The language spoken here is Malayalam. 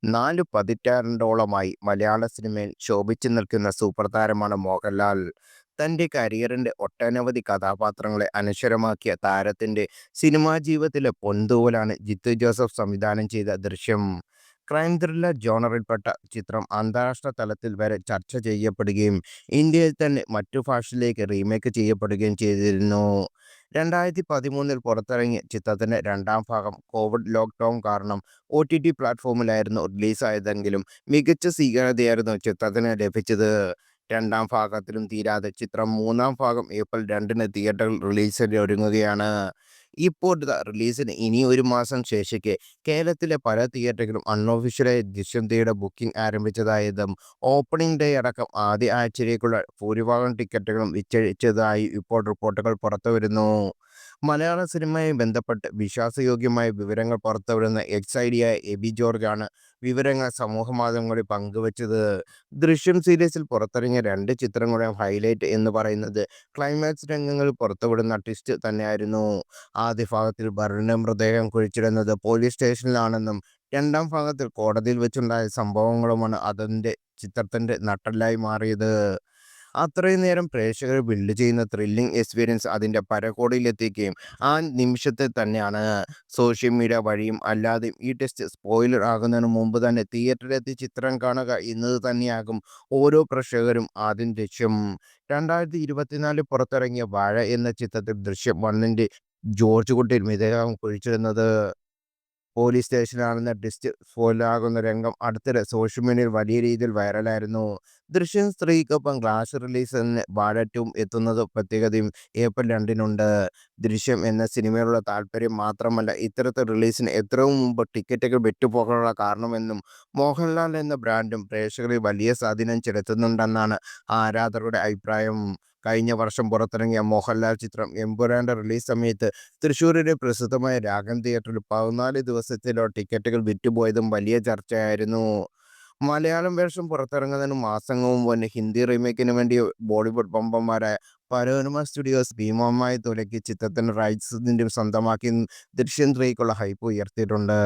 4 പതിറ്റാണ്ടോളമായി മലയാള സിനിമയിൽ ശോഭിച്ചു നിൽക്കുന്ന സൂപ്പർ താരമാണ് മോഹൻലാൽ. തന്റെ കരിയറിന്റെ ഒട്ടനവധി കഥാപാത്രങ്ങളെ അനശ്വരമാക്കിയ താരത്തിന്റെ സിനിമാ ജീവിതത്തിലെ പൊൻതൂവലാണ് ജിത്തു ജോസഫ് സംവിധാനം ചെയ്ത ദൃശ്യം. ക്രൈം ത്രില്ലർ ജോണറിൽപ്പെട്ട ചിത്രം അന്താരാഷ്ട്ര തലത്തിൽ വരെ ചർച്ച ചെയ്യപ്പെടുകയും ഇന്ത്യയിൽ തന്നെ മറ്റു ഭാഷയിലേക്ക് റീമേക്ക് ചെയ്യപ്പെടുകയും ചെയ്തിരുന്നു. 2013 പുറത്തിറങ്ങിയ ചിത്രത്തിന്റെ രണ്ടാം ഭാഗം കോവിഡ് ലോക്ക്ഡൗൺ കാരണം OTT പ്ലാറ്റ്ഫോമിലായിരുന്നു റിലീസായതെങ്കിലും മികച്ച സ്വീകാര്യതയായിരുന്നു ചിത്രത്തിന് ലഭിച്ചത്. രണ്ടാം ഭാഗത്തിലും തീരാതെ ചിത്രം മൂന്നാം ഭാഗം ഏപ്രിൽ 2-ന് തിയേറ്ററിൽ റിലീസിന് ഒരുങ്ങുകയാണ്. ഇപ്പോൾ റിലീസിന് ഇനി ഒരു മാസം ശേഷിക്കെ കേരളത്തിലെ പല തിയേറ്ററുകളും അൺഒഫീഷ്യലായി ദൃശ്യം 3യുടെ ബുക്കിംഗ് ആരംഭിച്ചതായതും ഓപ്പണിംഗ് ഡേ അടക്കം ആദ്യ ആഴ്ചയിലേക്കുള്ള ഭൂരിഭാഗം ടിക്കറ്റുകളും വിറ്റഴിച്ചതായി ഇപ്പോൾ റിപ്പോർട്ടുകൾ പുറത്തുവരുന്നു. മലയാള സിനിമയുമായി ബന്ധപ്പെട്ട് വിശ്വാസയോഗ്യമായ വിവരങ്ങൾ പുറത്തുവിടുന്ന ഐഡിയ എബി ജോർജാണ് വിവരങ്ങൾ സമൂഹമാധ്യമങ്ങളിൽ പങ്കുവച്ചത്. ദൃശ്യം സീരീസിൽ പുറത്തിറങ്ങിയ 2 ചിത്രങ്ങളുടെയും ഹൈലൈറ്റ് എന്ന് പറയുന്നത് ക്ലൈമാക്സ് രംഗങ്ങളിൽ പുറത്തുവിടുന്ന ട്വിസ്റ്റ് തന്നെയായിരുന്നു. ആദ്യ ഭാഗത്തിൽ ഭരണിന്റെ മൃതദേഹം കുഴിച്ചിടുന്നത് പോലീസ് സ്റ്റേഷനിലാണെന്നും രണ്ടാം ഭാഗത്തിൽ കോടതിയിൽ വെച്ചുണ്ടായ സംഭവങ്ങളുമാണ് അതിന്റെ ചിത്രത്തിന്റെ നട്ടെല്ലായി മാറിയത്. അത്രയും നേരം പ്രേക്ഷകർ ബിൽഡ് ചെയ്യുന്ന ത്രില്ലിംഗ് എക്സ്പീരിയൻസ് അതിന്റെ പരകോടിയിലെത്തിക്കുകയും ആ നിമിഷത്തിൽ തന്നെയാണ്. സോഷ്യൽ മീഡിയ വഴിയും അല്ലാതെയും ഈ ടെസ്റ്റ് സ്പോയിലർ ആകുന്നതിന് മുമ്പ് തന്നെ തിയേറ്ററിലെത്തി ചിത്രം കാണുക എന്നത് തന്നെയാകും ഓരോ പ്രേക്ഷകരും ആദ്യം ലക്ഷ്യം. 2024 പുറത്തിറങ്ങിയ വാഴ എന്ന ചിത്രത്തിൽ ദൃശ്യം 1-ന്റെ ജോർജ് കുട്ടി മൃതദേഹം കുഴിച്ചിടുന്നത് പോലീസ് സ്റ്റേഷനിലാണെന്ന ട്വിസ്റ്റ് സ്പോയിലറാകുന്ന രംഗം അടുത്തിടെ സോഷ്യൽ മീഡിയയിൽ വലിയ രീതിയിൽ വൈറലായിരുന്നു. ദൃശ്യം 3-ക്കൊപ്പം ഗ്ലാസ് റിലീസിന് വാഴ 2 എത്തുന്നത് പ്രത്യേകതയും ഏപ്രിൽ 2-നുണ്ട്. ദൃശ്യം എന്ന സിനിമയോടുള്ള താല്പര്യം മാത്രമല്ല ഇത്തരത്തിൽ റിലീസിന് എത്രയോ മുമ്പ് ടിക്കറ്റുകൾ വിറ്റുപോകാനുള്ള കാരണമെന്നും മോഹൻലാൽ എന്ന ബ്രാൻഡും പ്രേക്ഷകരിൽ വലിയ സ്വാധീനം ചെലുത്തുന്നുണ്ടെന്നാണ് ആരാധകരുടെ അഭിപ്രായം. കഴിഞ്ഞ വർഷം പുറത്തിറങ്ങിയ മോഹൻലാൽ ചിത്രം എമ്പുരാന്റെ റിലീസ് സമയത്ത് തൃശൂരിലെ പ്രസിദ്ധമായ രാഗം തിയേറ്ററിൽ 14 ദിവസത്തിലോ ടിക്കറ്റുകൾ വിറ്റുപോയതും വലിയ ചർച്ചയായിരുന്നു. മലയാളം വേർഷൻ പുറത്തിറങ്ങുന്നതിന് മാസങ്ങൾ മുമ്പ് തന്നെ ഹിന്ദി റീമേക്കിന് വേണ്ടി ബോളിവുഡ് വമ്പന്മാരായ പനോരമ സ്റ്റുഡിയോസ് ഭീമമായ തുകയ്ക്ക് ചിത്രത്തിന്റെ റൈറ്റ്സ് സ്വന്തമാക്കി ദൃശ്യം 3ക്കുള്ള ഹൈപ്പ് ഉയർത്തിയിട്ടുണ്ട്.